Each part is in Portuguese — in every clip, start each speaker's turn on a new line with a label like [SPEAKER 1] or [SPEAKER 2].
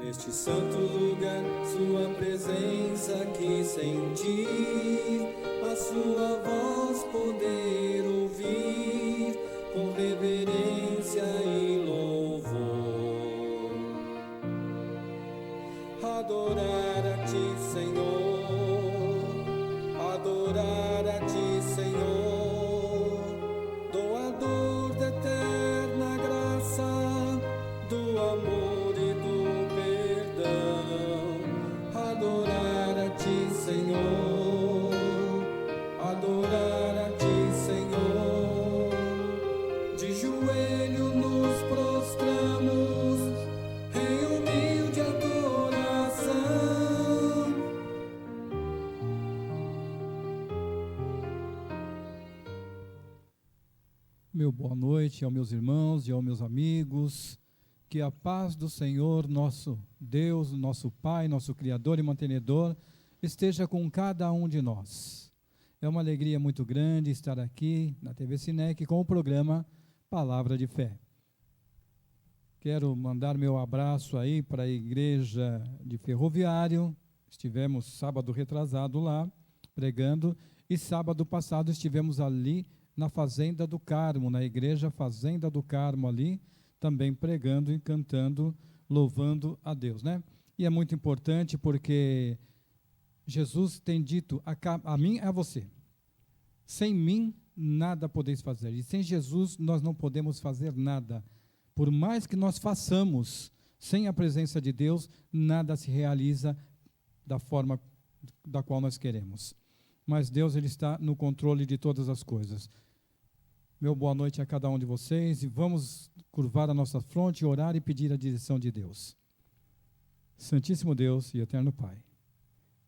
[SPEAKER 1] Neste santo lugar, sua presença aqui sentir, a sua voz poder ouvir, com reverência e louvor. Adorar a ti, Senhor, adorar a ti, Senhor, doador da eterna graça, do amor e do perdão. Adorar a ti, Senhor, adorar a ti, Senhor. De joelho nos prostramos em humilde adoração.
[SPEAKER 2] Meu boa noite aos meus irmãos e aos meus amigos. Que a paz do Senhor, nosso Deus, nosso Pai, nosso Criador e mantenedor, esteja com cada um de nós. É uma alegria muito grande estar aqui na TV Sinec com o programa Palavra de Fé. Quero mandar meu abraço aí para a igreja de Ferroviário. Estivemos sábado retrasado lá, pregando, e sábado passado estivemos ali na Fazenda do Carmo, na igreja Fazenda do Carmo ali, também pregando e cantando, louvando a Deus, né? E é muito importante porque Jesus tem dito a mim e a você: sem mim nada podeis fazer, e sem Jesus nós não podemos fazer nada. Por mais que nós façamos, sem a presença de Deus, nada se realiza da forma da qual nós queremos. Mas Deus, Ele está no controle de todas as coisas. Meu boa noite a cada um de vocês, e vamos curvar a nossa fronte, orar e pedir a direção de Deus. Santíssimo Deus e eterno Pai,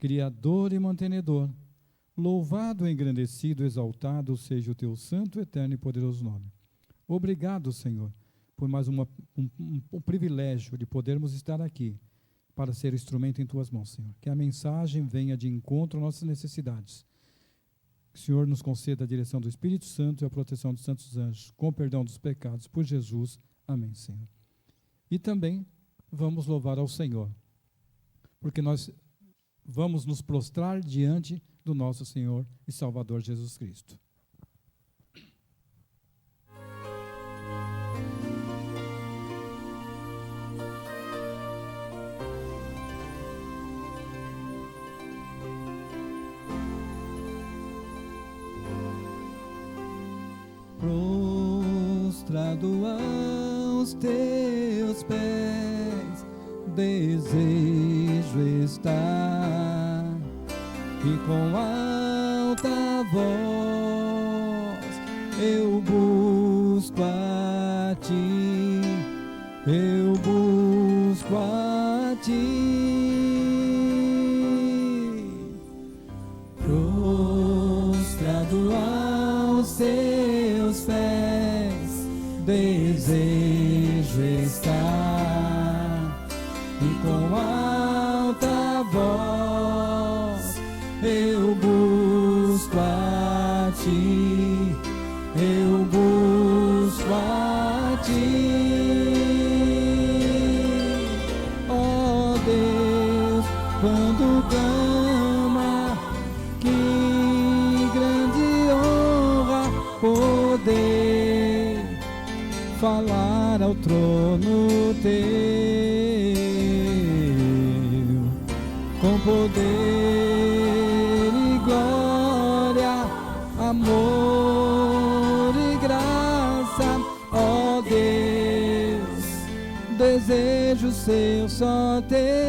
[SPEAKER 2] Criador e mantenedor, louvado, engrandecido, exaltado seja o teu santo, eterno e poderoso nome. Obrigado, Senhor, por mais um privilégio de podermos estar aqui para ser instrumento em tuas mãos, Senhor. Que a mensagem venha de encontro às nossas necessidades. Que o Senhor nos conceda a direção do Espírito Santo e a proteção dos santos anjos, com o perdão dos pecados, por Jesus. Amém, Senhor. E também vamos louvar ao Senhor, porque nós vamos nos prostrar diante do nosso Senhor e Salvador Jesus Cristo. Prostrado aos teus pés, desejo estar, e com alta voz eu busco a ti, eu busco a ti. Prostrado aos teus pés, desejo estar, e com alta voz eu busco a ti, eu busco a ti. Ó Deus, quando clama, que grande honra poder falar ao trono teu, com poder e glória, amor e graça. Ó Deus, desejo ser só teu.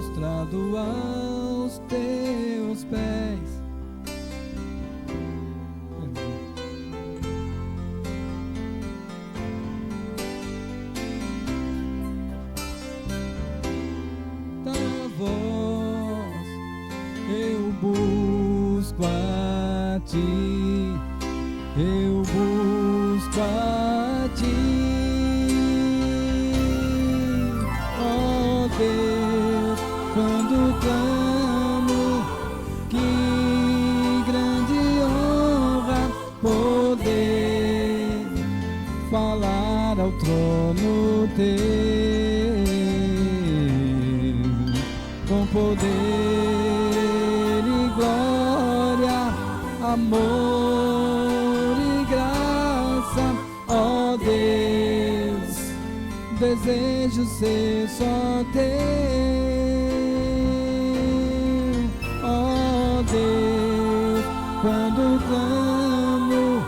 [SPEAKER 2] Prostrado aos teus pés, da voz eu busco a ti, eu busco a ti. falar ao trono teu, com poder e glória, amor e graça, ó Deus, desejo ser só teu, ó Deus, quando clamo,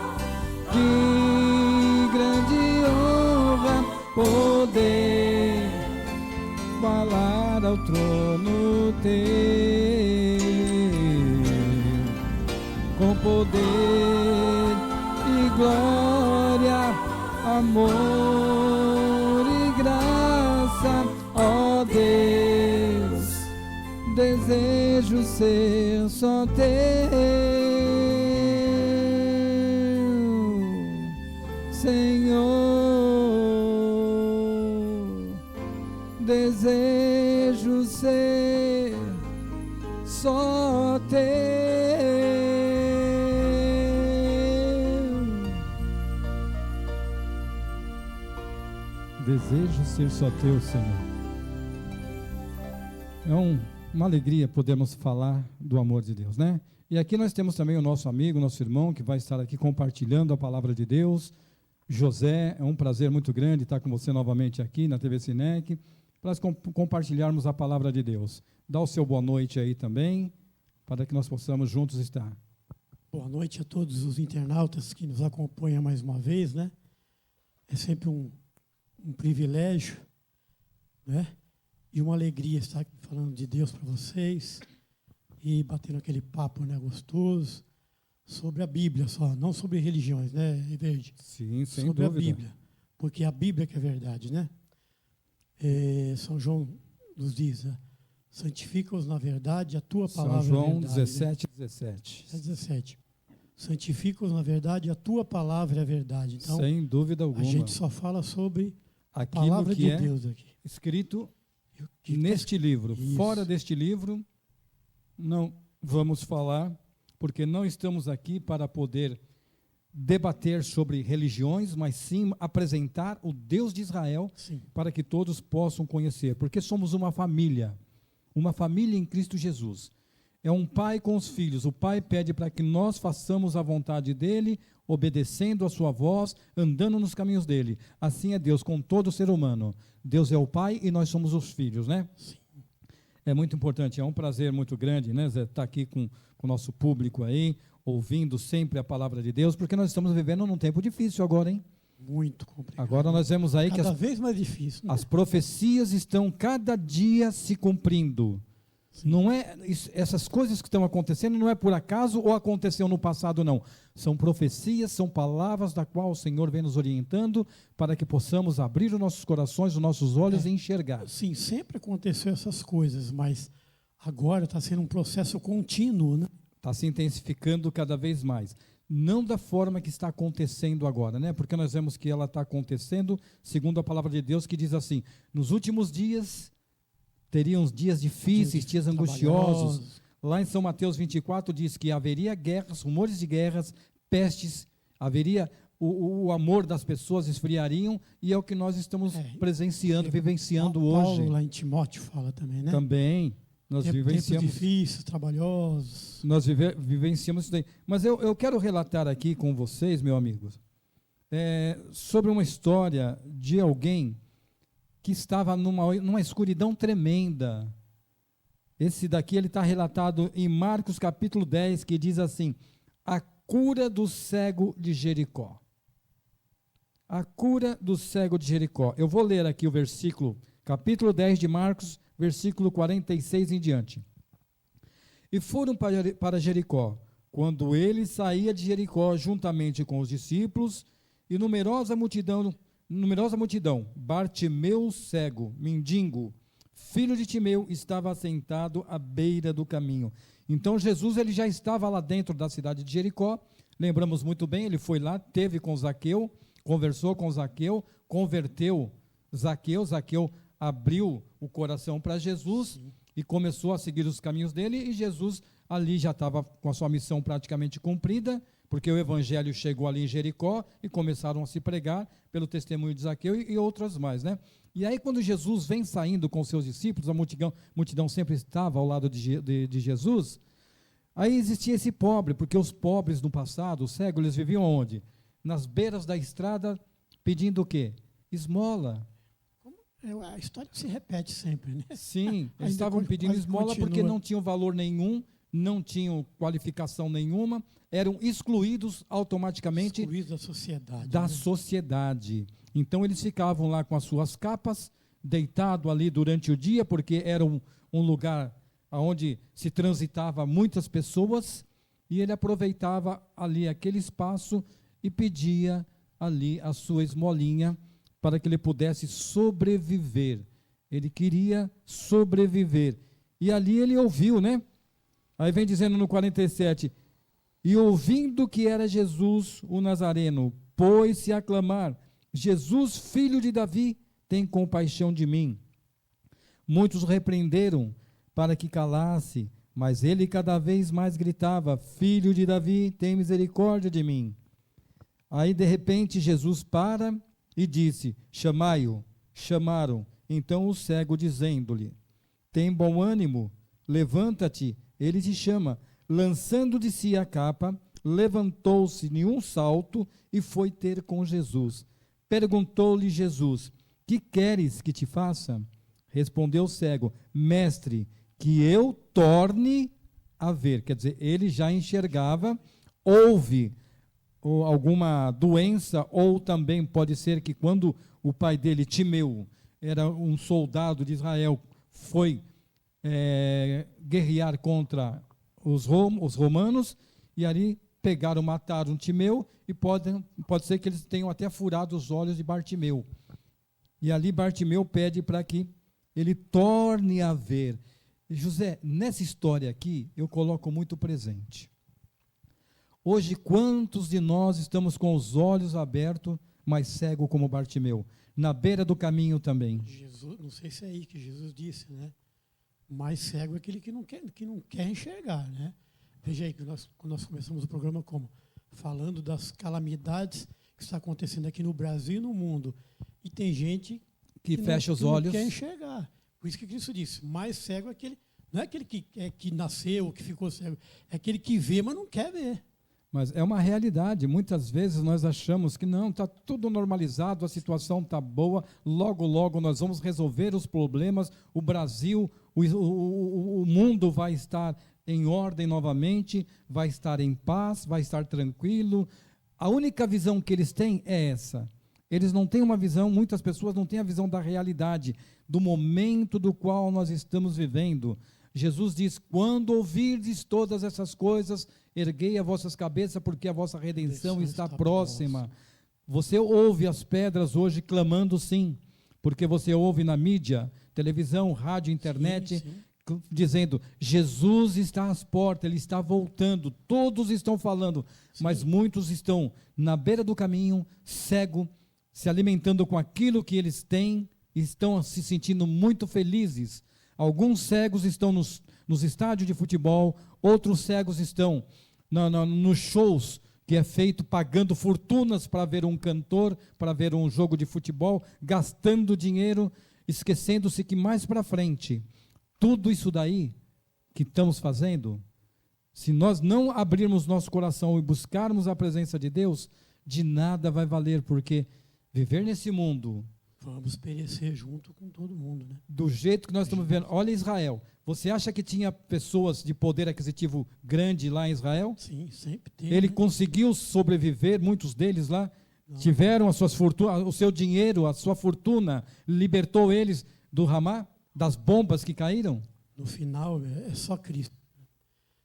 [SPEAKER 2] que grande honra poder falar ao trono teu, com poder e glória, amor e graça, ó Deus, desejo ser só teu, Senhor, desejo ser só teu. Desejo ser só teu, Senhor. É uma alegria podermos falar do amor de Deus, né? E aqui nós temos também o nosso amigo, nosso irmão, que vai estar aqui compartilhando a palavra de Deus. José, é um prazer muito grande estar com você novamente aqui na TV Sinec, para compartilharmos a palavra de Deus. Dá o seu boa noite aí também, para que nós possamos juntos estar.
[SPEAKER 3] Boa noite a todos os internautas que nos acompanham mais uma vez, né? É sempre um privilégio, né? E uma alegria estar aqui falando de Deus para vocês e batendo aquele papo, né, gostoso sobre a Bíblia só, não sobre religiões, né, Verde?
[SPEAKER 2] Sim, sem
[SPEAKER 3] sobre
[SPEAKER 2] dúvida.
[SPEAKER 3] A Bíblia, porque a Bíblia que é verdade, né? São João nos diz, né? Santifica-os na verdade, a tua palavra
[SPEAKER 2] São João
[SPEAKER 3] é verdade.
[SPEAKER 2] 17, 17.
[SPEAKER 3] 17. Santifica-os na verdade, a tua palavra é verdade. Então,
[SPEAKER 2] sem dúvida alguma.
[SPEAKER 3] a gente só fala sobre a
[SPEAKER 2] aquilo
[SPEAKER 3] palavra
[SPEAKER 2] que
[SPEAKER 3] de
[SPEAKER 2] é
[SPEAKER 3] Deus aqui.
[SPEAKER 2] escrito
[SPEAKER 3] Que
[SPEAKER 2] neste livro.
[SPEAKER 3] Isso.
[SPEAKER 2] Fora deste livro, não vamos falar, porque não estamos aqui para poder debater sobre religiões, mas sim apresentar o Deus de Israel,
[SPEAKER 3] Sim.
[SPEAKER 2] para que todos possam conhecer, porque somos uma família em Cristo Jesus. É um pai com os filhos. O pai pede para que nós façamos a vontade dele, obedecendo a sua voz, andando nos caminhos dele. Assim é Deus com todo ser humano. Deus é o pai e nós somos os filhos, né?
[SPEAKER 3] Sim.
[SPEAKER 2] É muito importante, é um prazer muito grande, né, Zé, estar aqui com o nosso público aí, ouvindo sempre a palavra de Deus, porque nós estamos vivendo num tempo difícil agora, hein?
[SPEAKER 3] Muito complicado.
[SPEAKER 2] Agora nós vemos aí
[SPEAKER 3] Cada
[SPEAKER 2] que
[SPEAKER 3] vez mais difícil. Né?
[SPEAKER 2] as profecias estão cada dia se cumprindo.
[SPEAKER 3] Sim.
[SPEAKER 2] Não é essas coisas que estão acontecendo não é por acaso ou aconteceu no passado, não. São profecias, são palavras da qual o Senhor vem nos orientando para que possamos abrir os nossos corações, os nossos olhos e enxergar.
[SPEAKER 3] Sim, sempre aconteceu essas coisas, mas agora está sendo um processo contínuo, né?
[SPEAKER 2] Está se intensificando cada vez mais. Não da forma que está acontecendo agora, né? Porque nós vemos que ela está acontecendo segundo a palavra de Deus, que diz assim: nos últimos dias teriam uns dias difíceis, dias angustiosos. Lá em São Mateus 24 diz que haveria guerras, rumores de guerras, pestes, haveria o amor das pessoas esfriariam, e é o que nós estamos presenciando, vivenciando hoje.
[SPEAKER 3] Paulo lá em Timóteo fala também, né?
[SPEAKER 2] Também. Nós vivenciamos
[SPEAKER 3] tempos difíceis, trabalhosos.
[SPEAKER 2] Nós vivenciamos isso daí. Mas eu quero relatar aqui com vocês, meus amigos, sobre uma história de alguém que estava numa escuridão tremenda. Esse daqui ele está relatado em Marcos capítulo 10, que diz assim: a cura do cego de Jericó. A cura do cego de Jericó. Eu vou ler aqui o versículo, capítulo 10 de Marcos, versículo 46 em diante. E foram para Jericó. Quando ele saía de Jericó, juntamente com os discípulos, e numerosa multidão, Bartimeu cego, mendigo, filho de Timeu, estava assentado à beira do caminho. Então Jesus ele já estava lá dentro da cidade de Jericó. Lembramos muito bem, ele foi lá, teve com Zaqueu, conversou com Zaqueu, converteu Zaqueu. Zaqueu abriu o coração para Jesus. Sim. E começou a seguir os caminhos dele, e Jesus ali já estava com a sua missão praticamente cumprida, porque o evangelho chegou ali em Jericó e começaram a se pregar pelo testemunho de Zaqueu e outras mais, né? E aí quando Jesus vem saindo com seus discípulos, a multidão sempre estava ao lado de Jesus, aí existia esse pobre, porque os pobres no passado, os cegos, eles viviam onde? Nas beiras da estrada, pedindo o quê? Esmola.
[SPEAKER 3] A história se repete sempre, né?
[SPEAKER 2] Sim, eles estavam pedindo esmola porque não tinham valor nenhum, não tinham qualificação nenhuma, eram excluídos automaticamente da sociedade. Então eles ficavam lá com as suas capas, deitado ali durante o dia, porque era um lugar onde se transitava muitas pessoas, e ele aproveitava ali aquele espaço e pedia ali a sua esmolinha para que ele pudesse sobreviver. Ele queria sobreviver. E ali ele ouviu, né? Aí vem dizendo no 47, e ouvindo que era Jesus o Nazareno, pôs-se a clamar, Jesus, filho de Davi, tem compaixão de mim. Muitos o repreenderam para que calasse, mas ele cada vez mais gritava, filho de Davi, tem misericórdia de mim. Aí de repente Jesus para e disse, chamai-o. Chamaram, então o cego dizendo-lhe, tem bom ânimo, levanta-te, ele te chama. Lançando de si a capa, levantou-se de um salto e foi ter com Jesus. Perguntou-lhe Jesus, que queres que te faça? Respondeu o cego, mestre, que eu torne a ver. Quer dizer, ele já enxergava, houve alguma doença, ou também pode ser que quando o pai dele, Timeu, era um soldado de Israel, foi guerrear contra os romanos, e ali pegaram, mataram Timeu, e pode ser que eles tenham até furado os olhos de Bartimeu. E ali Bartimeu pede para que ele torne a ver. E José, nessa história aqui, eu coloco muito presente. Hoje, quantos de nós estamos com os olhos abertos, mas cego como Bartimeu? Na beira do caminho também.
[SPEAKER 3] Jesus, não sei se é aí que Jesus disse, né? Mais cego é aquele que não quer enxergar, né? Veja aí, que quando nós começamos o programa como? Falando das calamidades que está acontecendo aqui no Brasil e no mundo. E tem gente
[SPEAKER 2] que fecha os olhos.
[SPEAKER 3] Não quer enxergar. Por isso que Cristo disse, mais cego é aquele, não é aquele que nasceu, que ficou cego, é aquele que vê, mas não quer ver.
[SPEAKER 2] Mas é uma realidade, muitas vezes nós achamos que não, está tudo normalizado, a situação está boa, logo, logo nós vamos resolver os problemas, o Brasil, o mundo vai estar em ordem novamente, vai estar em paz, vai estar tranquilo. A única visão que eles têm é essa. Eles não têm uma visão, muitas pessoas não têm a visão da realidade, do momento do qual nós estamos vivendo. Jesus diz, quando ouvirdes todas essas coisas, erguei as vossas cabeças, porque a vossa redenção está próxima. Você ouve as pedras hoje clamando sim, porque você ouve na mídia, televisão, rádio, internet, sim. Dizendo, Jesus está às portas, Ele está voltando, todos estão falando, sim. Mas muitos estão na beira do caminho, cego, se alimentando com aquilo que eles têm, estão se sentindo muito felizes. Alguns cegos estão nos estádios de futebol, outros cegos estão nos shows que é feito pagando fortunas para ver um cantor, para ver um jogo de futebol, gastando dinheiro, esquecendo-se que mais para frente, tudo isso daí que estamos fazendo, se nós não abrirmos nosso coração e buscarmos a presença de Deus, de nada vai valer, porque viver nesse mundo...
[SPEAKER 3] Vamos perecer junto com todo mundo, né?
[SPEAKER 2] Do jeito que nós estamos vivendo. Olha Israel. Você acha que tinha pessoas de poder aquisitivo grande lá em Israel?
[SPEAKER 3] Sim, sempre teve.
[SPEAKER 2] Ele conseguiu sobreviver, muitos deles lá tiveram as suas fortunas, o seu dinheiro, a sua fortuna, libertou eles do Ramá, das bombas que caíram?
[SPEAKER 3] No final, é só Cristo.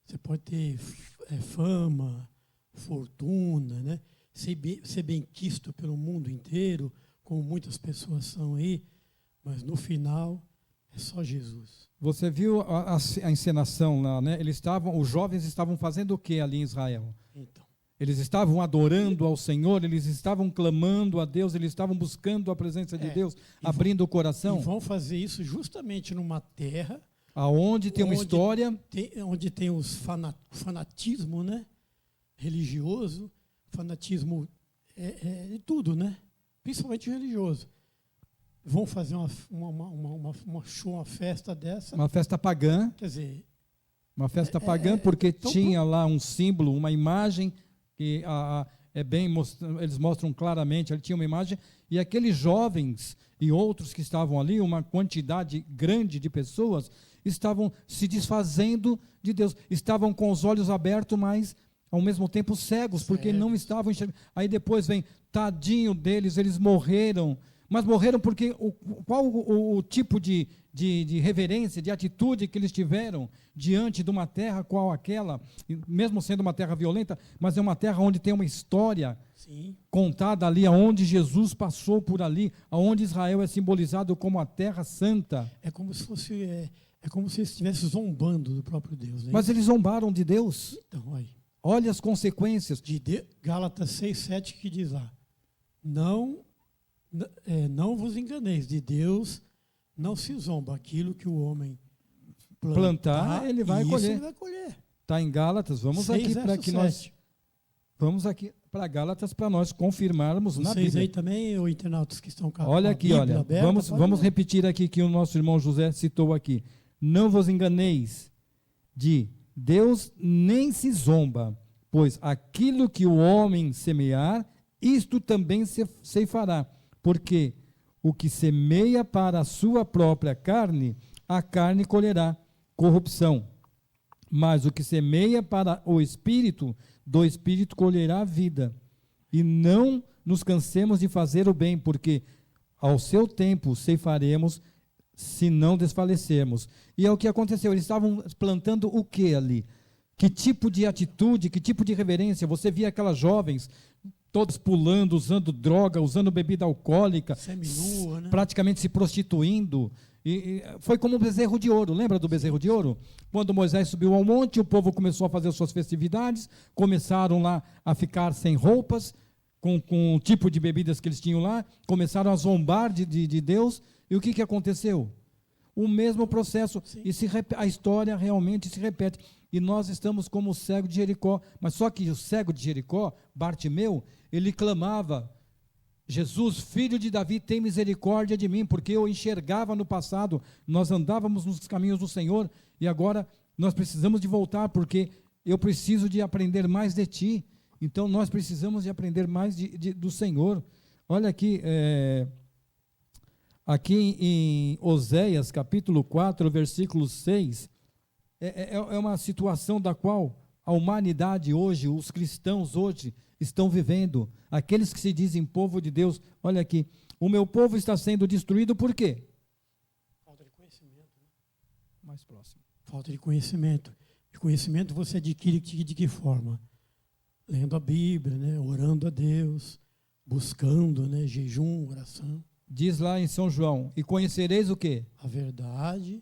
[SPEAKER 3] Você pode ter fama, fortuna, né? Ser bem quisto pelo mundo inteiro, como muitas pessoas são aí, mas no final é só Jesus.
[SPEAKER 2] Você viu a encenação lá, né? Os jovens estavam fazendo o que ali em Israel?
[SPEAKER 3] Então.
[SPEAKER 2] Eles estavam adorando ao Senhor, eles estavam clamando a Deus, eles estavam buscando a presença de Deus, abrindo o coração.
[SPEAKER 3] E vão fazer isso justamente numa terra
[SPEAKER 2] aonde tem uma história,
[SPEAKER 3] onde tem os fanatismo, né? religioso, fanatismo de tudo, né? Principalmente religioso. Vão fazer uma festa dessa.
[SPEAKER 2] Uma festa pagã.
[SPEAKER 3] Quer dizer,
[SPEAKER 2] uma festa pagã, porque
[SPEAKER 3] então,
[SPEAKER 2] tinha lá um símbolo, uma imagem, que eles mostram claramente, ali tinha uma imagem, e aqueles jovens e outros que estavam ali, uma quantidade grande de pessoas, estavam se desfazendo de Deus, estavam com os olhos abertos, mas ao mesmo tempo cegos, porque não estavam enxergando. Aí depois vem, tadinho deles, eles morreram, mas morreram porque qual o tipo de reverência, de atitude que eles tiveram diante de uma terra qual aquela, mesmo sendo uma terra violenta, mas é uma terra onde tem uma história contada ali, aonde Jesus passou por ali, aonde Israel é simbolizado como a terra santa.
[SPEAKER 3] É como se fosse, como se eles estivessem zombando do próprio Deus. Né?
[SPEAKER 2] Mas eles zombaram de Deus.
[SPEAKER 3] Então, aí.
[SPEAKER 2] Olha as consequências.
[SPEAKER 3] Gálatas 6:7 que diz lá, não vos enganeis, de Deus não se zomba, aquilo que o homem plantar
[SPEAKER 2] ele vai colher.
[SPEAKER 3] Ele vai colher.
[SPEAKER 2] Está em Gálatas, vamos aqui para que nós vamos aqui para Gálatas para nós confirmarmos na Bíblia.
[SPEAKER 3] Vocês aí também, ou internautas que estão com
[SPEAKER 2] olha aqui, olha, aberta, vamos repetir aqui que o nosso irmão José citou aqui. Não vos enganeis, de Deus nem se zomba, pois aquilo que o homem semear, isto também se ceifará, porque o que semeia para a sua própria carne, a carne colherá corrupção. Mas o que semeia para o Espírito, do Espírito colherá a vida. E não nos cansemos de fazer o bem, porque ao seu tempo ceifaremos, se não desfalecermos. E é o que aconteceu, eles estavam plantando o que ali? Que tipo de atitude, que tipo de reverência? Você via aquelas jovens todos pulando, usando droga, usando bebida alcoólica,
[SPEAKER 3] seminua, né?
[SPEAKER 2] Praticamente se prostituindo. E foi como o bezerro de ouro, lembra do bezerro de ouro? Quando Moisés subiu ao monte, o povo começou a fazer suas festividades, começaram lá a ficar sem roupas, com o tipo de bebidas que eles tinham lá, começaram a zombar de Deus, e o que aconteceu? O mesmo processo, e a história realmente se repete. E nós estamos como o cego de Jericó, mas só que o cego de Jericó, Bartimeu, ele clamava, Jesus, filho de Davi, tem misericórdia de mim, porque eu enxergava no passado, nós andávamos nos caminhos do Senhor, e agora nós precisamos de voltar, porque eu preciso de aprender mais de ti, então nós precisamos de aprender mais do Senhor. Olha aqui, aqui em Oséias, capítulo 4, versículo 6, é uma situação da qual a humanidade hoje, os cristãos hoje, estão vivendo, aqueles que se dizem povo de Deus. Olha aqui, o meu povo está sendo destruído por quê?
[SPEAKER 3] Falta de conhecimento. Né?
[SPEAKER 2] Mais próximo.
[SPEAKER 3] Falta de conhecimento. E conhecimento você adquire de que forma? Lendo a Bíblia, né? Orando a Deus, buscando, né? Jejum, oração.
[SPEAKER 2] Diz lá em São João, e conhecereis o quê?
[SPEAKER 3] A verdade,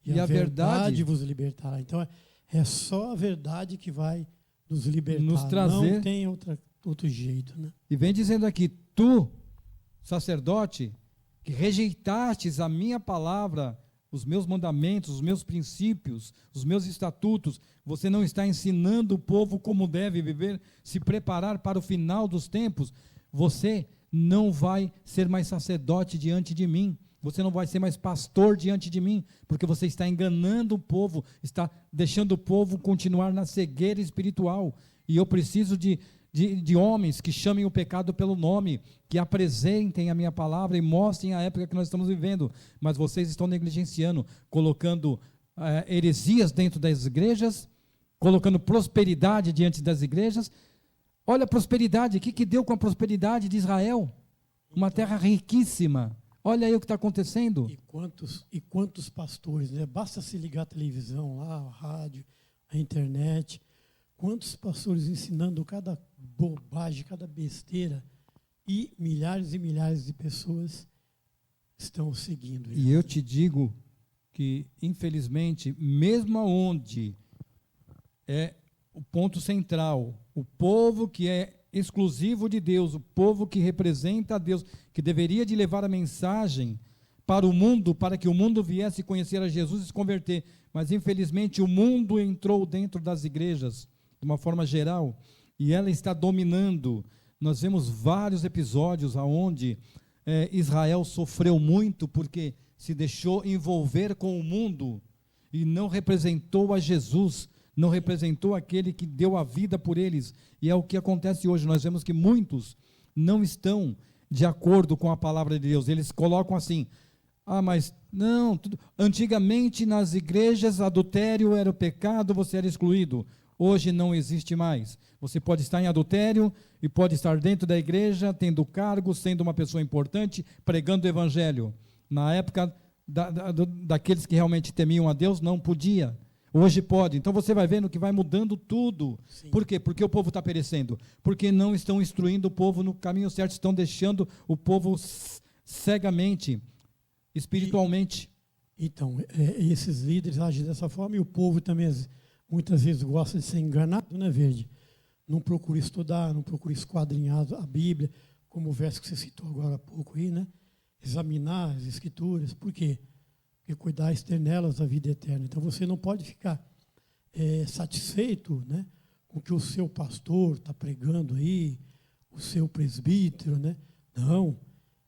[SPEAKER 3] e a verdade vos libertará. Então, é só a verdade que vai nos libertar,
[SPEAKER 2] nos trazer,
[SPEAKER 3] não tem outro jeito. Né?
[SPEAKER 2] E vem dizendo aqui, tu, sacerdote, que rejeitastes a minha palavra, os meus mandamentos, os meus princípios, os meus estatutos, você não está ensinando o povo como deve viver, se preparar para o final dos tempos, você não vai ser mais sacerdote diante de mim, você não vai ser mais pastor diante de mim, porque você está enganando o povo, está deixando o povo continuar na cegueira espiritual. E eu preciso de homens que chamem o pecado pelo nome, que apresentem a minha palavra e mostrem a época que nós estamos vivendo. Mas vocês estão negligenciando, colocando heresias dentro das igrejas, colocando prosperidade diante das igrejas. Olha a prosperidade, o que deu com a prosperidade de Israel? Uma terra riquíssima. Olha aí o que está acontecendo.
[SPEAKER 3] E quantos pastores, né? Basta se ligar à televisão, lá, a rádio, a internet. Quantos pastores ensinando cada bobagem, cada besteira. E milhares de pessoas estão seguindo.
[SPEAKER 2] E eu te digo que, infelizmente, mesmo onde é o ponto central, o povo que é exclusivo de Deus, o povo que representa a Deus, que deveria de levar a mensagem para o mundo, para que o mundo viesse conhecer a Jesus e se converter, mas infelizmente o mundo entrou dentro das igrejas, de uma forma geral, e ela está dominando. Nós vemos vários episódios onde Israel sofreu muito porque se deixou envolver com o mundo e não representou a Jesus, não representou aquele que deu a vida por eles. E é o que acontece hoje. Nós vemos que muitos não estão de acordo com a palavra de Deus. Eles colocam assim: mas não, antigamente nas igrejas adultério era o pecado, você era excluído. Hoje não existe mais. Você pode estar em adultério e pode estar dentro da igreja, tendo cargo, sendo uma pessoa importante, pregando o evangelho. Na época daqueles que realmente temiam a Deus, não podia. Hoje pode. Então você vai vendo que vai mudando tudo.
[SPEAKER 3] Sim.
[SPEAKER 2] Por quê? Porque o povo está perecendo. Porque não estão instruindo o povo no caminho certo, estão deixando o povo cegamente, espiritualmente.
[SPEAKER 3] Então, esses líderes agem dessa forma, e o povo também muitas vezes gosta de ser enganado, né, Verde? Não procura estudar, não procura esquadrinhar a Bíblia, como o verso que você citou agora há pouco aí, né? Examinar as Escrituras. Por quê? Porque cuidar ter nelas a vida eterna. Então você não pode ficar satisfeito, né, com o que o seu pastor está pregando aí, o seu presbítero, né? Não.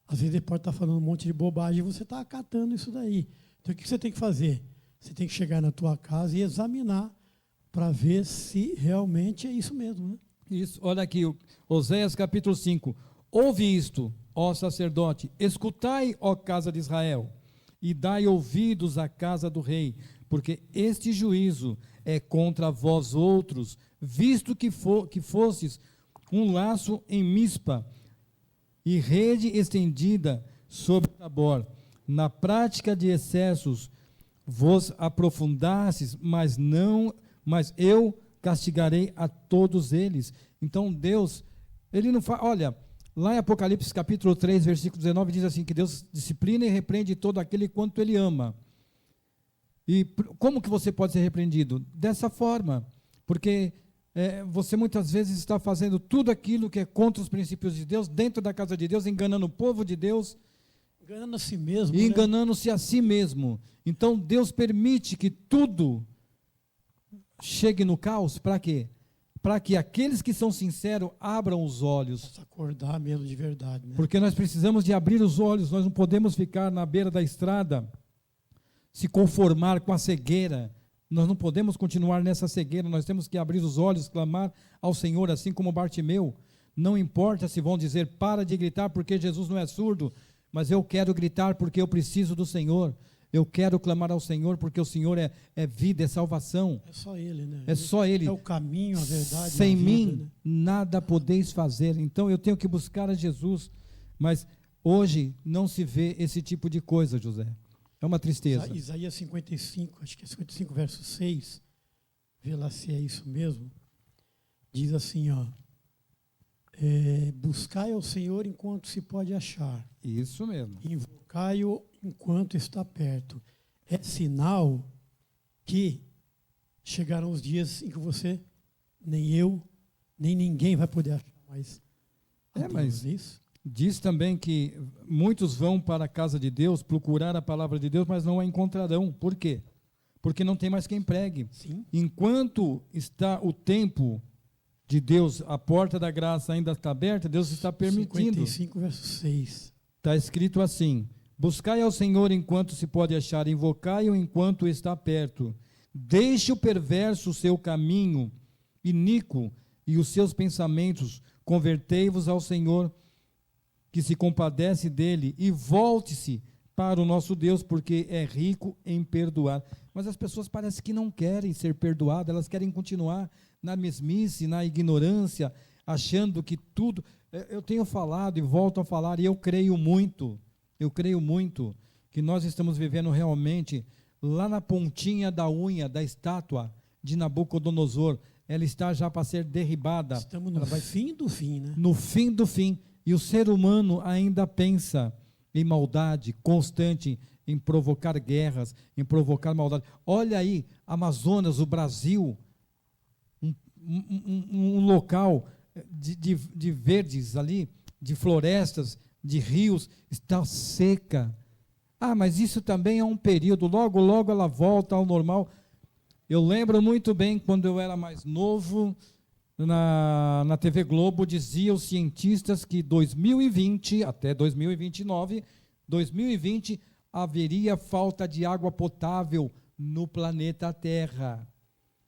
[SPEAKER 3] Às vezes ele pode estar falando um monte de bobagem e você está acatando isso daí. Então o que você tem que fazer? Você tem que chegar na tua casa e examinar para ver se realmente é isso mesmo, né?
[SPEAKER 2] Isso, olha aqui, Oséias capítulo 5. Ouve isto, ó sacerdote, escutai, ó casa de Israel, e dai ouvidos à casa do rei, porque este juízo é contra vós outros, visto que fostes um laço em Mispa, e rede estendida sobre Tabor. Na prática de excessos vos aprofundastes, mas eu castigarei a todos eles. Então Deus, ele não fala, olha, lá em Apocalipse capítulo 3, versículo 19, diz assim, que Deus disciplina e repreende todo aquele quanto ele ama. E como que você pode ser repreendido? Dessa forma, porque você muitas vezes está fazendo tudo aquilo que é contra os princípios de Deus, dentro da casa de Deus, enganando o povo de Deus,
[SPEAKER 3] enganando a si mesmo,
[SPEAKER 2] e
[SPEAKER 3] né?
[SPEAKER 2] enganando-se a si mesmo. Então Deus permite que tudo chegue no caos, para quê? Para que aqueles que são sinceros abram os olhos.
[SPEAKER 3] Possa acordar mesmo de verdade, né?
[SPEAKER 2] Porque nós precisamos de abrir os olhos, nós não podemos ficar na beira da estrada, se conformar com a cegueira. Nós não podemos continuar nessa cegueira, nós temos que abrir os olhos, clamar ao Senhor, assim como Bartimeu. Não importa se vão dizer, para de gritar porque Jesus não é surdo, mas eu quero gritar porque eu preciso do Senhor. Eu quero clamar ao Senhor porque o Senhor é vida, é salvação.
[SPEAKER 3] É só Ele, né?
[SPEAKER 2] É só Ele.
[SPEAKER 3] É o caminho, a verdade.
[SPEAKER 2] Sem
[SPEAKER 3] a vida,
[SPEAKER 2] mim,
[SPEAKER 3] né?
[SPEAKER 2] nada podeis fazer. Então eu tenho que buscar a Jesus. Mas hoje não se vê esse tipo de coisa, José. É uma tristeza.
[SPEAKER 3] Isaías 55, acho que é 55, verso 6. Vê lá se é isso mesmo. Diz assim, ó. Buscai ao Senhor enquanto se pode achar.
[SPEAKER 2] Isso mesmo.
[SPEAKER 3] Invocai-o enquanto está perto. É sinal que chegarão os dias em que você, nem eu, nem ninguém vai poder achar mais.
[SPEAKER 2] Mas
[SPEAKER 3] isso.
[SPEAKER 2] Diz também que muitos vão para a casa de Deus procurar a palavra de Deus, mas não a encontrarão. Por quê? Porque não tem mais quem pregue.
[SPEAKER 3] Sim.
[SPEAKER 2] Enquanto está o tempo de Deus, a porta da graça ainda está aberta, Deus está permitindo.
[SPEAKER 3] 55, verso 6.
[SPEAKER 2] Está escrito assim: buscai ao Senhor enquanto se pode achar, invocai-o enquanto está perto. Deixe o perverso o seu caminho iníquo e os seus pensamentos, convertei-vos ao Senhor, que se compadece dele, e volte-se para o nosso Deus, porque é rico em perdoar. Mas as pessoas parecem que não querem ser perdoadas, elas querem continuar na mesmice, na ignorância, achando que tudo... Eu tenho falado e volto a falar, e eu creio muito que nós estamos vivendo realmente lá na pontinha da unha da estátua de Nabucodonosor. Ela está já para ser derribada.
[SPEAKER 3] Estamos no fim do fim, né?
[SPEAKER 2] No fim do fim. E o ser humano ainda pensa em maldade constante, em provocar guerras, em provocar maldade. Olha aí, Amazonas, o Brasil, um local de verdes ali, de florestas, de rios, está seca. Mas isso também é um período, logo, logo ela volta ao normal. Eu lembro muito bem quando eu era mais novo, na TV Globo diziam os cientistas que 2020, até 2029, 2020 haveria falta de água potável no planeta Terra.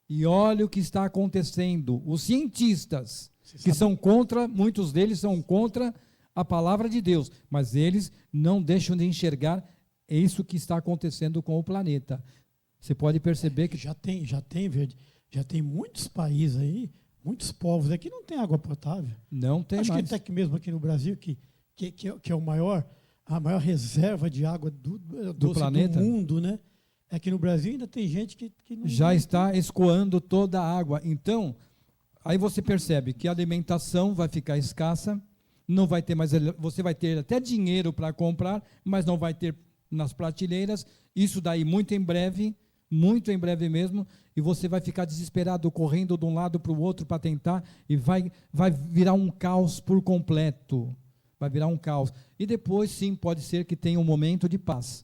[SPEAKER 2] E olha o que está acontecendo. Os cientistas, que são contra, muitos deles são contra a palavra de Deus, mas eles não deixam de enxergar isso que está acontecendo com o planeta. Você pode perceber que
[SPEAKER 3] já tem muitos países aí, muitos povos aqui não tem água potável.
[SPEAKER 2] Não tem
[SPEAKER 3] Acho
[SPEAKER 2] mais.
[SPEAKER 3] que até que mesmo aqui no Brasil, que é a maior reserva de água do
[SPEAKER 2] planeta,
[SPEAKER 3] do mundo, né? É que no Brasil ainda tem gente que não...
[SPEAKER 2] Já está escoando toda a água. Então, aí você percebe que a alimentação vai ficar escassa, não vai ter mais, você vai ter até dinheiro para comprar, mas não vai ter nas prateleiras. Isso daí muito em breve mesmo, e você vai ficar desesperado, correndo de um lado para o outro para tentar, e vai virar um caos por completo. Vai virar um caos. E depois, sim, pode ser que tenha um momento de paz.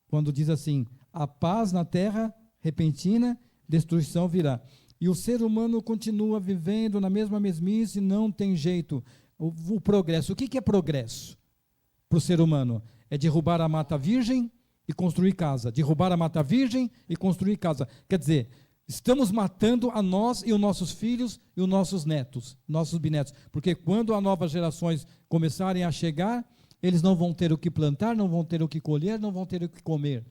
[SPEAKER 2] Quando diz assim, a paz na terra, repentina, destruição virá. E o ser humano continua vivendo na mesma mesmice, não tem jeito. O progresso, o que é progresso para o ser humano? É derrubar a mata virgem e construir casa. Derrubar a mata virgem e construir casa. Quer dizer, estamos matando a nós e os nossos filhos e os nossos netos, nossos bisnetos. Porque quando as novas gerações começarem a chegar, eles não vão ter o que plantar, não vão ter o que colher, não vão ter o que comer.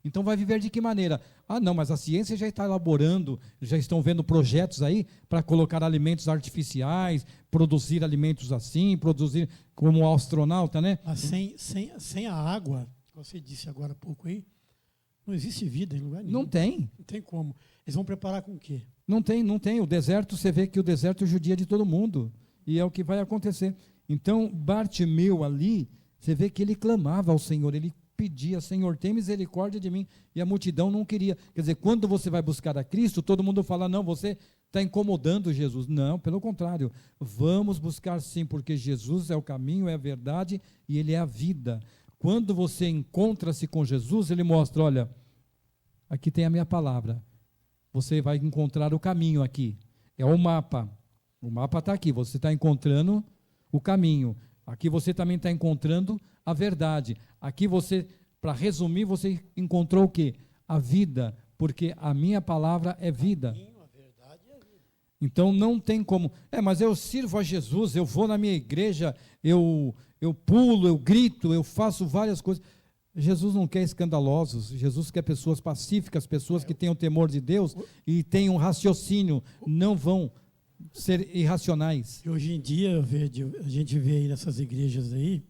[SPEAKER 2] Então vai viver de que maneira? Ah, não, mas a ciência já está elaborando, já estão vendo projetos aí para colocar alimentos artificiais, produzir alimentos assim, produzir como o astronauta, né?
[SPEAKER 3] Mas sem a água, que você disse agora há pouco aí, não existe vida em lugar nenhum.
[SPEAKER 2] Não tem.
[SPEAKER 3] Não tem como. Eles vão preparar com o quê?
[SPEAKER 2] Não tem. O deserto, você vê que o deserto judia de todo mundo. E é o que vai acontecer. Então, Bartimeu ali, você vê que ele clamava ao Senhor, ele pedia, Senhor, tem misericórdia de mim, e a multidão não queria. Quer dizer, quando você vai buscar a Cristo, todo mundo fala, não, você está incomodando Jesus. Não, pelo contrário, vamos buscar sim, porque Jesus é o caminho, é a verdade, e Ele é a vida. Quando você encontra-se com Jesus, Ele mostra, olha, aqui tem a minha palavra, você vai encontrar o caminho aqui, é o mapa está aqui, você está encontrando o caminho, aqui você também está encontrando a verdade. Aqui você, para resumir, você encontrou o quê? A vida, porque a minha palavra é vida. Então não tem como, mas eu sirvo a Jesus, eu vou na minha igreja, eu pulo, eu grito, eu faço várias coisas. Jesus não quer escandalosos, Jesus quer pessoas pacíficas, pessoas que tenham temor de Deus e tenham raciocínio, não vão ser irracionais.
[SPEAKER 3] E hoje em dia, a gente vê aí nessas igrejas aí,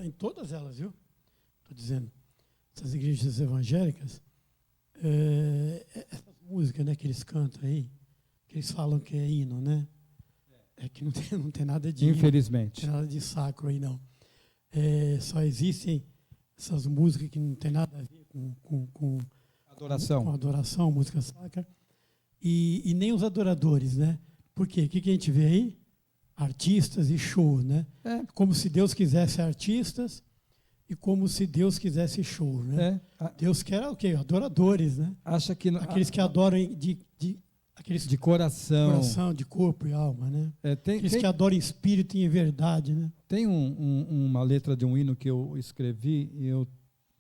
[SPEAKER 3] em todas elas, viu? Estou dizendo, essas igrejas evangélicas, essas músicas, né, que eles cantam aí, que eles falam que é hino, né? É que não tem nada de
[SPEAKER 2] infelizmente.
[SPEAKER 3] Não tem nada de sacro aí, não. Só existem essas músicas que não tem nada a ver com
[SPEAKER 2] adoração.
[SPEAKER 3] Com adoração, música sacra. E nem os adoradores, né? Por quê? O que a gente vê aí? Artistas e show, né? Como se Deus quisesse artistas e como se Deus quisesse show, né? Deus quer o quê? Adoradores, né?
[SPEAKER 2] Acha que
[SPEAKER 3] aqueles que adoram de
[SPEAKER 2] coração,
[SPEAKER 3] de corpo e alma, né? Aqueles que adoram em espírito e em verdade, né?
[SPEAKER 2] Tem uma letra de um hino que eu escrevi e eu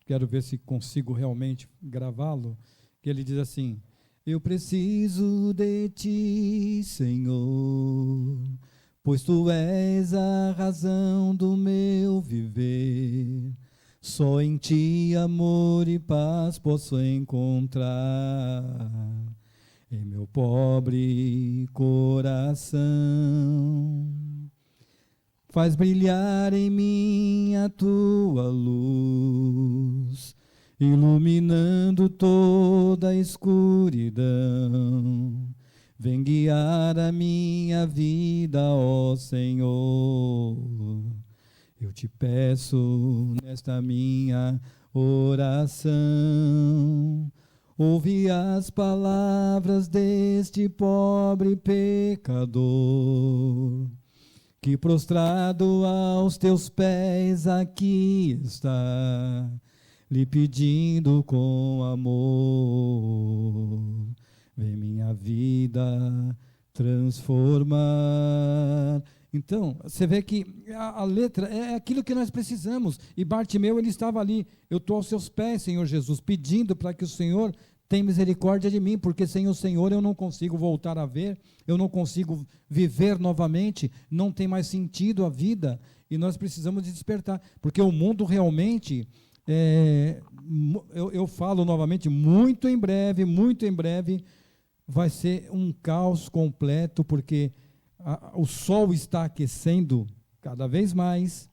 [SPEAKER 2] quero ver se consigo realmente gravá-lo, que ele diz assim: eu preciso de ti, Senhor, pois tu és a razão do meu viver. Só em ti amor e paz posso encontrar. Em meu pobre coração, faz brilhar em mim a tua luz, iluminando toda a escuridão. Vem guiar a minha vida, ó Senhor. Eu te peço nesta minha oração, ouve as palavras deste pobre pecador, que prostrado aos teus pés aqui está, lhe pedindo com amor. vem minha vida transformar. Então, você vê que a letra é aquilo que nós precisamos. E Bartimeu, ele estava ali, eu estou aos seus pés, Senhor Jesus, pedindo para que o Senhor tenha misericórdia de mim, porque sem o Senhor eu não consigo voltar a ver, eu não consigo viver novamente, não tem mais sentido a vida, e nós precisamos de despertar, porque o mundo realmente, eu falo novamente, muito em breve, vai ser um caos completo, porque o sol está aquecendo cada vez mais.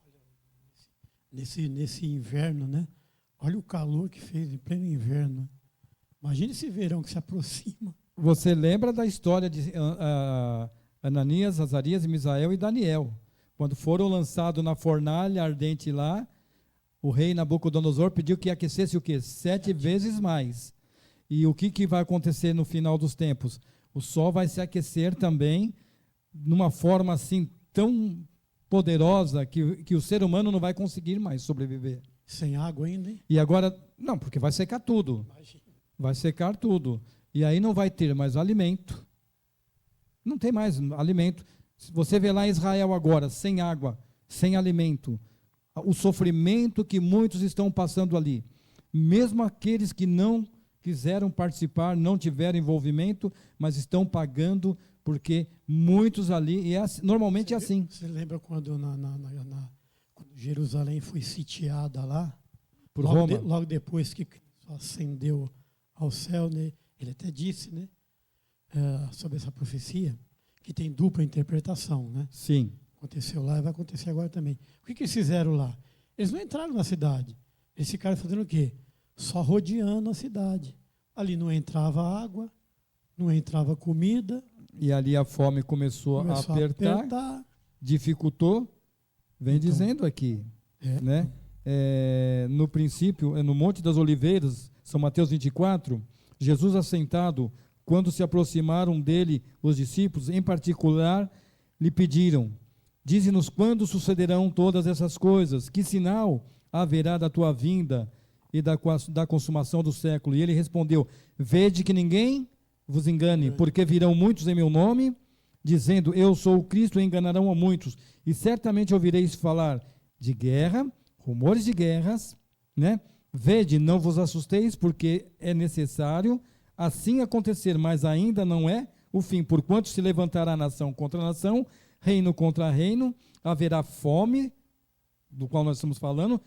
[SPEAKER 3] Nesse inverno, né? Olha o calor que fez em pleno inverno. Imagina esse verão que se aproxima.
[SPEAKER 2] Você lembra da história de Ananias, Azarias, Misael e Daniel? Quando foram lançados na fornalha ardente lá, o rei Nabucodonosor pediu que aquecesse o quê? 7 vezes mais. E o que vai acontecer no final dos tempos? O sol vai se aquecer também, numa forma assim tão poderosa que o ser humano não vai conseguir mais sobreviver.
[SPEAKER 3] Sem água ainda, hein?
[SPEAKER 2] E agora, não, porque vai secar tudo.
[SPEAKER 3] Imagina.
[SPEAKER 2] Vai secar tudo. E aí não vai ter mais alimento. Não tem mais alimento. Se você vê lá em Israel agora, sem água, sem alimento, o sofrimento que muitos estão passando ali. Mesmo aqueles que não quiseram participar, não tiveram envolvimento, mas estão pagando, porque muitos ali, e normalmente é assim.
[SPEAKER 3] Você lembra quando quando Jerusalém foi sitiada lá?
[SPEAKER 2] Por Roma.
[SPEAKER 3] Logo depois que ascendeu ao céu, né? Ele até disse, né, sobre essa profecia, que tem dupla interpretação, né?
[SPEAKER 2] Sim.
[SPEAKER 3] Aconteceu lá e vai acontecer agora também. O que eles fizeram lá? Eles não entraram na cidade. Eles ficaram fazendo o quê? Só rodeando a cidade. Ali não entrava água, não entrava comida.
[SPEAKER 2] E ali a fome começou a apertar, dificultou. Vem então, dizendo aqui, né? No princípio, no Monte das Oliveiras, São Mateus 24, Jesus assentado, quando se aproximaram dele os discípulos, em particular, lhe pediram: dize-nos quando sucederão todas essas coisas, que sinal haverá da tua vinda e da consumação do século? E ele respondeu: vede que ninguém vos engane, porque virão muitos em meu nome, dizendo, eu sou o Cristo, e enganarão a muitos. E certamente ouvireis falar de guerra, rumores de guerras, né? Vede, não vos assusteis, porque é necessário assim acontecer, mas ainda não é o fim. Porquanto se levantará nação contra nação, reino contra reino, haverá fome, do qual nós estamos falando.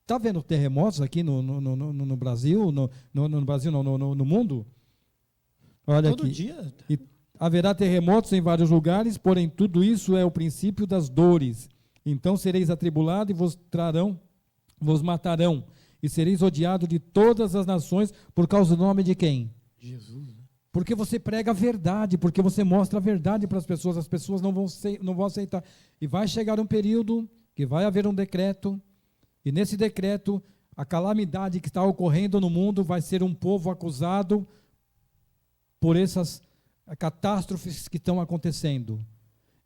[SPEAKER 2] Está vendo terremotos aqui no Brasil, no Brasil, não, no mundo? Olha
[SPEAKER 3] todo
[SPEAKER 2] aqui.
[SPEAKER 3] Dia.
[SPEAKER 2] E haverá terremotos em vários lugares, porém tudo isso é o princípio das dores. Então sereis atribulados e vos matarão, e sereis odiados de todas as nações por causa do nome de quem?
[SPEAKER 3] Jesus. Né?
[SPEAKER 2] Porque você prega a verdade, porque você mostra a verdade para as pessoas não vão aceitar. E vai chegar um período que vai haver um decreto, e nesse decreto, a calamidade que está ocorrendo no mundo vai ser um povo acusado por essas catástrofes que estão acontecendo.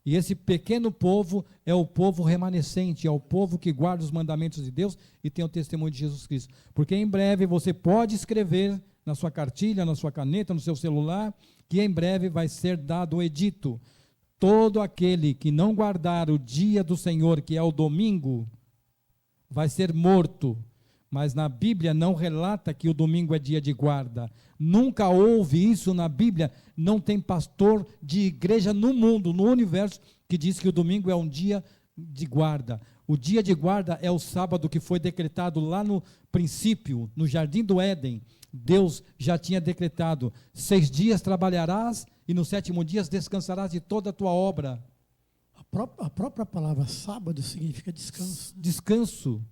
[SPEAKER 2] E esse pequeno povo é o povo remanescente, é o povo que guarda os mandamentos de Deus e tem o testemunho de Jesus Cristo. Porque em breve você pode escrever na sua cartilha, na sua caneta, no seu celular, que em breve vai ser dado o edito. Todo aquele que não guardar o dia do Senhor, que é o domingo, vai ser morto. Mas na Bíblia não relata que o domingo é dia de guarda. Nunca houve isso na Bíblia. Não tem pastor de igreja no mundo, no universo, que diz que o domingo é um dia de guarda. O dia de guarda é o sábado que foi decretado lá no princípio, no Jardim do Éden. Deus já tinha decretado: 6 dias trabalharás e no 7º dia descansarás de toda a tua obra.
[SPEAKER 3] A própria palavra sábado significa descanso.
[SPEAKER 2] Descanso.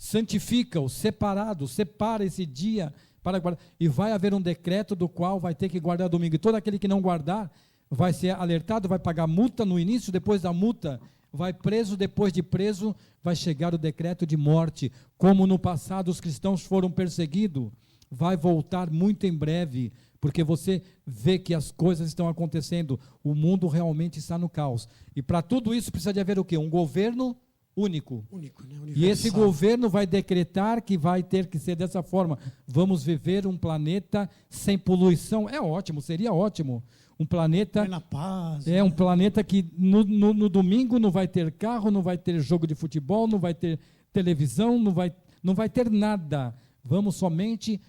[SPEAKER 2] Santifica-o, separado, separa esse dia para guardar. E vai haver um decreto do qual vai ter que guardar domingo. E todo aquele que não guardar vai ser alertado, vai pagar multa no início, depois da multa vai preso, depois de preso vai chegar o decreto de morte. Como no passado os cristãos foram perseguidos, vai voltar muito em breve, porque você vê que as coisas estão acontecendo, o mundo realmente está no caos. E para tudo isso precisa de haver o quê? Um governo único.
[SPEAKER 3] Único, né?
[SPEAKER 2] E esse
[SPEAKER 3] Universal.
[SPEAKER 2] governo vai decretar que vai ter que ser dessa forma. Vamos viver um planeta sem poluição. É ótimo, seria ótimo. Um planeta...
[SPEAKER 3] Vai na paz.
[SPEAKER 2] É um planeta que no domingo não vai ter carro, não vai ter jogo de futebol, não vai ter televisão, não vai ter nada. Vamos somente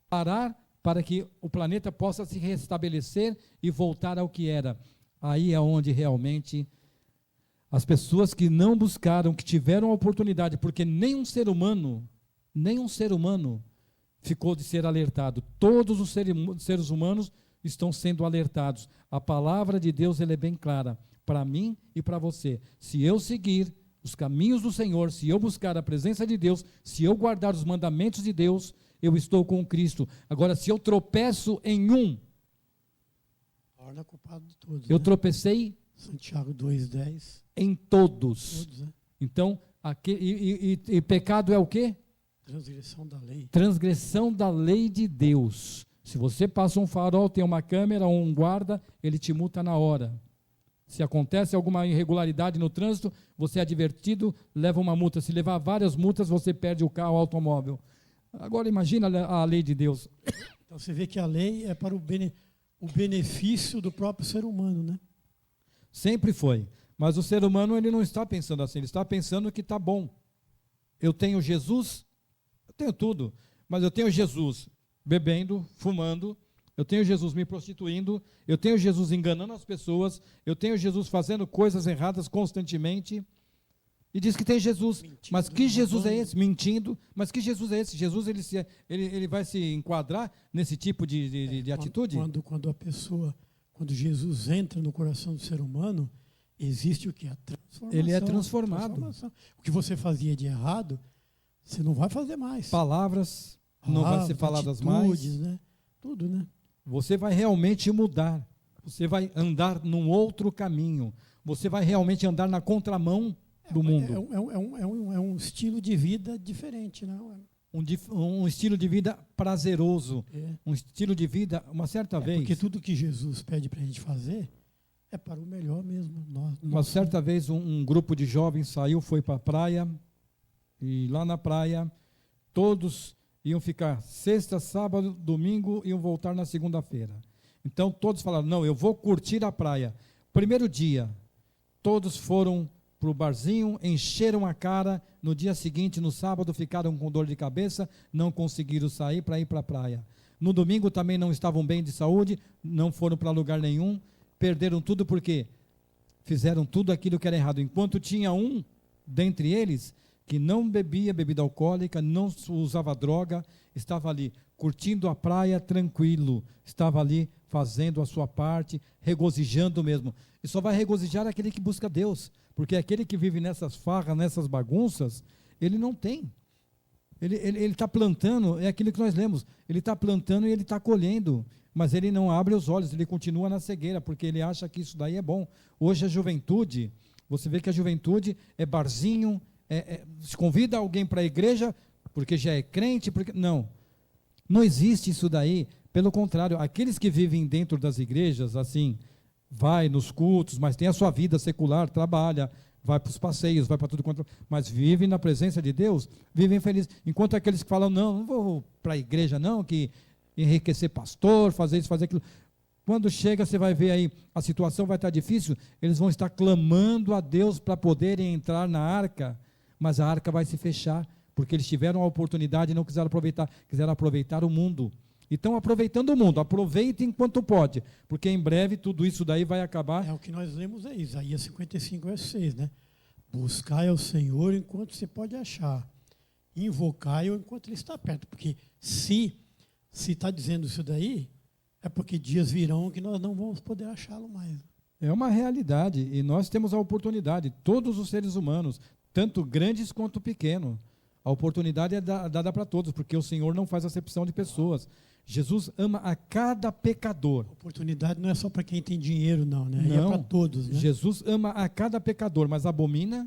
[SPEAKER 2] parar para que o planeta possa se restabelecer e voltar ao que era. Aí é onde realmente as pessoas que não buscaram, que tiveram a oportunidade, porque nenhum ser humano ficou de ser alertado. Todos os seres humanos estão sendo alertados. A palavra de Deus ela é bem clara para mim e para você. Se eu seguir os caminhos do Senhor, se eu buscar a presença de Deus, se eu guardar os mandamentos de Deus, eu estou com Cristo. Agora, se eu tropeço em um,
[SPEAKER 3] Torna culpado de todos.
[SPEAKER 2] eu
[SPEAKER 3] né?
[SPEAKER 2] tropecei
[SPEAKER 3] Santiago 2,10.
[SPEAKER 2] em todos.
[SPEAKER 3] Todos, né?
[SPEAKER 2] Então, e pecado é o quê?
[SPEAKER 3] Transgressão da lei.
[SPEAKER 2] Transgressão da lei de Deus. Se você passa um farol, tem uma câmera ou um guarda, ele te multa na hora. Se acontece alguma irregularidade no trânsito, você é advertido, leva uma multa. Se levar várias multas, você perde o carro, o automóvel. Agora imagina a lei de Deus.
[SPEAKER 3] Então você vê que a lei é para o benefício do próprio ser humano, né?
[SPEAKER 2] Sempre foi. Mas o ser humano ele não está pensando assim, ele está pensando que está bom. Eu tenho Jesus, eu tenho tudo, mas eu tenho Jesus bebendo, fumando, eu tenho Jesus me prostituindo, eu tenho Jesus enganando as pessoas, eu tenho Jesus fazendo coisas erradas constantemente, e diz que tem Jesus.
[SPEAKER 3] Mentindo,
[SPEAKER 2] Mas que Jesus é
[SPEAKER 3] roubando.
[SPEAKER 2] esse? Mentindo. Mas que Jesus é esse? Jesus ele vai se enquadrar nesse tipo de atitude?
[SPEAKER 3] Quando Jesus entra no coração do ser humano, existe o que? A transformação.
[SPEAKER 2] Ele é transformado.
[SPEAKER 3] Transformação. O que você fazia de errado, você não vai fazer mais.
[SPEAKER 2] Palavras não vai ser faladas mais.
[SPEAKER 3] atitudes, né? Tudo, né?
[SPEAKER 2] Você vai realmente mudar. Você vai andar num outro caminho. Você vai realmente andar na contramão do mundo.
[SPEAKER 3] É um estilo de vida diferente, né?
[SPEAKER 2] Um estilo de vida prazeroso.
[SPEAKER 3] É.
[SPEAKER 2] Um estilo de vida, uma certa vez.
[SPEAKER 3] Porque tudo que Jesus pede para a gente fazer é para o melhor mesmo.
[SPEAKER 2] Uma certa vez um grupo de jovens saiu, foi para a praia, e lá na praia todos iam ficar sexta, sábado, domingo, iam voltar na segunda-feira. Então todos falaram, não, eu vou curtir a praia. Primeiro dia, todos foram para o barzinho, encheram a cara, no dia seguinte, no sábado, ficaram com dor de cabeça, não conseguiram sair para ir para a praia. No domingo também não estavam bem de saúde, não foram para lugar nenhum, perderam tudo porque fizeram tudo aquilo que era errado. Enquanto tinha um dentre eles que não bebia bebida alcoólica, não usava droga, estava ali curtindo a praia tranquilo, estava ali fazendo a sua parte, regozijando mesmo. E só vai regozijar aquele que busca Deus, porque aquele que vive nessas farras, nessas bagunças, ele não tem. Ele está plantando, é aquilo que nós lemos, ele está plantando e ele está colhendo, mas ele não abre os olhos, ele continua na cegueira, porque ele acha que isso daí é bom. Hoje a juventude, você vê que a juventude é barzinho, se convida alguém para a igreja, porque já é crente, não existe isso daí. Pelo contrário, aqueles que vivem dentro das igrejas, assim, vai nos cultos, mas tem a sua vida secular, trabalha, vai para os passeios, vai para tudo quanto, mas vivem na presença de Deus, vivem felizes. Enquanto aqueles que falam, não vou para a igreja não, que enriquecer pastor, fazer isso, fazer aquilo. Quando chega, você vai ver aí, a situação vai estar difícil, eles vão estar clamando a Deus para poderem entrar na arca, mas a arca vai se fechar, porque eles tiveram a oportunidade e não quiseram aproveitar o mundo. Então, aproveitando o mundo, aproveite enquanto pode, porque em breve tudo isso daí vai acabar.
[SPEAKER 3] É o que nós lemos aí, Isaías 55, verso 6, né? Buscai ao Senhor enquanto você pode achar, invocai-o enquanto ele está perto, porque se está dizendo isso daí, é porque dias virão que nós não vamos poder achá-lo mais.
[SPEAKER 2] É uma realidade, e nós temos a oportunidade, todos os seres humanos, tanto grandes quanto pequenos, a oportunidade é dada para todos, porque o Senhor não faz acepção de pessoas. Jesus ama a cada pecador.
[SPEAKER 3] A oportunidade não é só para quem tem dinheiro, não, né?
[SPEAKER 2] Não,
[SPEAKER 3] é para todos, né?
[SPEAKER 2] Jesus ama a cada pecador, mas abomina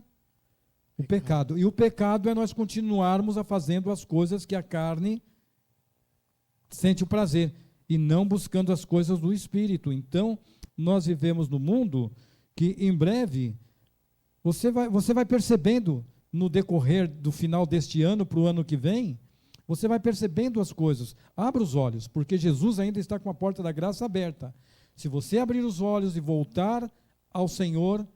[SPEAKER 2] o pecado. E o pecado é nós continuarmos a fazendo as coisas que a carne sente o prazer, e não buscando as coisas do Espírito. Então, nós vivemos no mundo que, em breve, Você vai percebendo no decorrer do final deste ano para o ano que vem, você vai percebendo as coisas. Abra os olhos, porque Jesus ainda está com a porta da graça aberta. Se você abrir os olhos e voltar ao Senhor,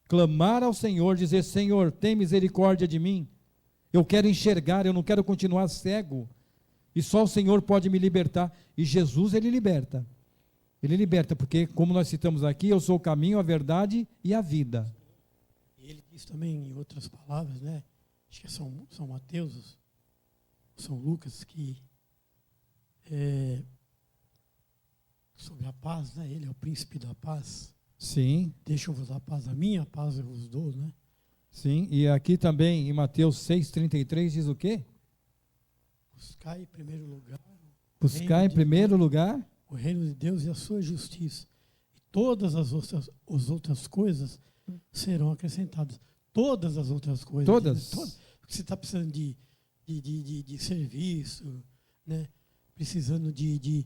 [SPEAKER 2] clamar ao Senhor, dizer: Senhor, tem misericórdia de mim. Eu quero enxergar, eu não quero continuar cego. E só o Senhor pode me libertar. E Jesus, Ele liberta. Ele liberta, porque, como nós citamos aqui, eu sou o caminho, a verdade e a vida.
[SPEAKER 3] E ele diz também, em outras palavras, né? Acho que é São Mateus, São Lucas, que sobre a paz, né? Ele é o príncipe da paz.
[SPEAKER 2] Sim.
[SPEAKER 3] Deixa-vos a paz, a minha paz eu vos dou, né?
[SPEAKER 2] Sim, e aqui também em Mateus 6,33 diz o quê?
[SPEAKER 3] Buscai em primeiro lugar.
[SPEAKER 2] Buscar em primeiro lugar
[SPEAKER 3] O reino de Deus e a sua justiça. E todas as outras coisas serão acrescentadas. Todas as outras coisas.
[SPEAKER 2] Todas.
[SPEAKER 3] Porque você está precisando de serviço, né? Precisando de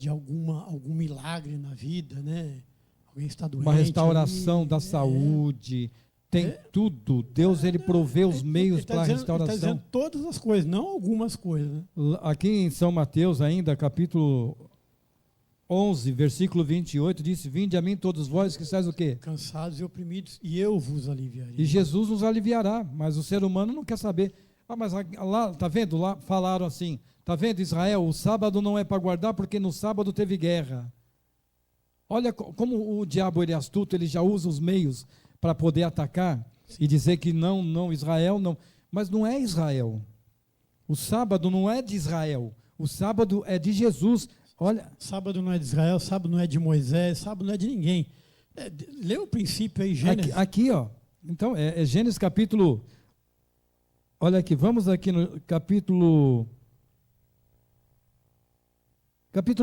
[SPEAKER 3] algum milagre na vida, né? Alguém está doente.
[SPEAKER 2] uma restauração da
[SPEAKER 3] saúde.
[SPEAKER 2] saúde, tem tudo. Deus, Ele provê os meios para a
[SPEAKER 3] Ele
[SPEAKER 2] restauração.
[SPEAKER 3] está dizendo todas as coisas, não algumas coisas. Né?
[SPEAKER 2] Aqui em São Mateus ainda, capítulo 11, versículo 28, diz: Vinde a mim todos vós que estáis o quê?
[SPEAKER 3] Cansados e oprimidos, e eu vos aliviarei.
[SPEAKER 2] E Jesus nos aliviará, mas o ser humano não quer saber. Mas lá, tá vendo? Lá falaram assim, tá vendo, Israel, o sábado não é para guardar porque no sábado teve guerra. Olha como o diabo, ele é astuto, ele já usa os meios para poder atacar. Sim. E dizer que não, Israel não. Mas não é Israel. O sábado não é de Israel. O sábado é de Jesus. Olha.
[SPEAKER 3] Sábado não é de Israel, sábado não é de Moisés, sábado não é de ninguém. Lê o princípio aí, Gênesis.
[SPEAKER 2] Aqui, ó. Então, é Gênesis capítulo. Olha aqui, vamos aqui no capítulo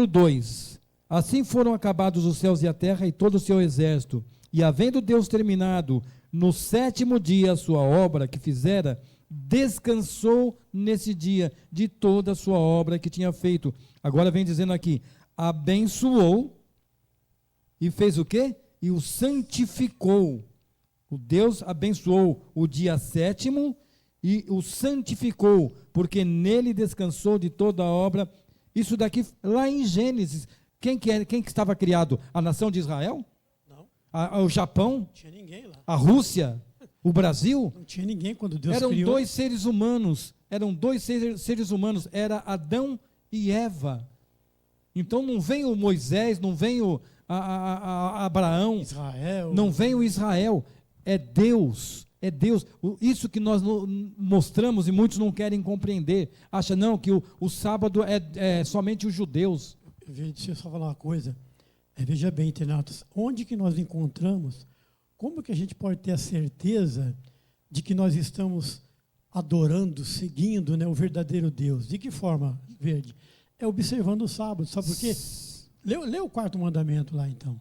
[SPEAKER 2] 2. Assim foram acabados os céus e a terra e todo o seu exército. E havendo Deus terminado no 7º dia a sua obra que fizera, descansou nesse dia de toda a sua obra que tinha feito. Agora vem dizendo aqui, abençoou e fez o quê? E o santificou. O Deus abençoou o dia 7º e o santificou, porque nele descansou de toda a obra. Isso daqui, lá em Gênesis, quem que estava criado? A nação de Israel?
[SPEAKER 3] Não.
[SPEAKER 2] O Japão?
[SPEAKER 3] Não tinha ninguém lá.
[SPEAKER 2] A Rússia? O Brasil?
[SPEAKER 3] Não tinha ninguém quando Deus
[SPEAKER 2] criou.
[SPEAKER 3] criou.
[SPEAKER 2] Eram dois seres humanos, era Adão e Eva. Então não vem o Moisés, não vem o Abraão,
[SPEAKER 3] Israel.
[SPEAKER 2] Não vem o Israel, é Deus. É Deus. Isso que nós mostramos e muitos não querem compreender. Acha não que o sábado é somente os judeus.
[SPEAKER 3] Deixa eu só falar uma coisa. Veja bem, internautas, onde que nós encontramos, como que a gente pode ter a certeza de que nós estamos adorando, seguindo, né, o verdadeiro Deus? De que forma, Verde? É observando o sábado, sabe por quê? Lê o 4º mandamento lá, então.